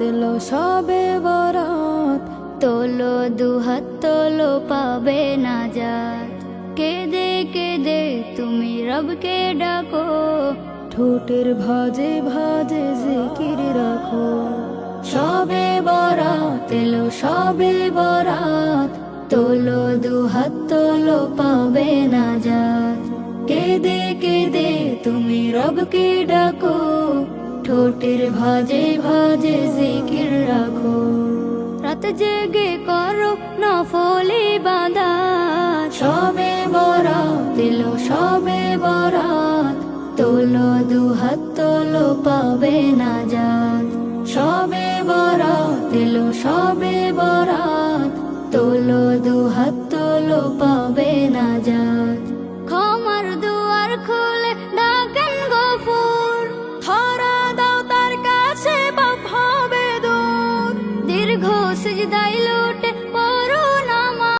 এলো সবে বরাত, তোলো দুহাত তোলো পাবে নাজাত। কেঁদে কেঁদে তুমি রবকে ডাকো, ঠোঁটের ভাজে ভাজে জিকির রাখো। সবে বরাত এলো সবে বরাত, তোলো দুহাত তোলো পাবে নাজাত। কেঁদে কেঁদে তুমি রবকে ডাকো, ঠোঁটের ভাজে ভাজে জিকির রাখো। রাত জেগে করো নফল ইবাদত, সবে বরাত এলো সবে বরাত, তোলো দুহাত তোলো পাবে নাজাত। সবে বরাত এলো সবে বরাত, তোলো দুহাত তোলো পাবে নাজাত। ক্ষমার দুয়ার খুলে ডাকেন গফুর, ধরা দাও তার কাছে পাপ হবে দূর। দীর্ঘ সিজদায় লুট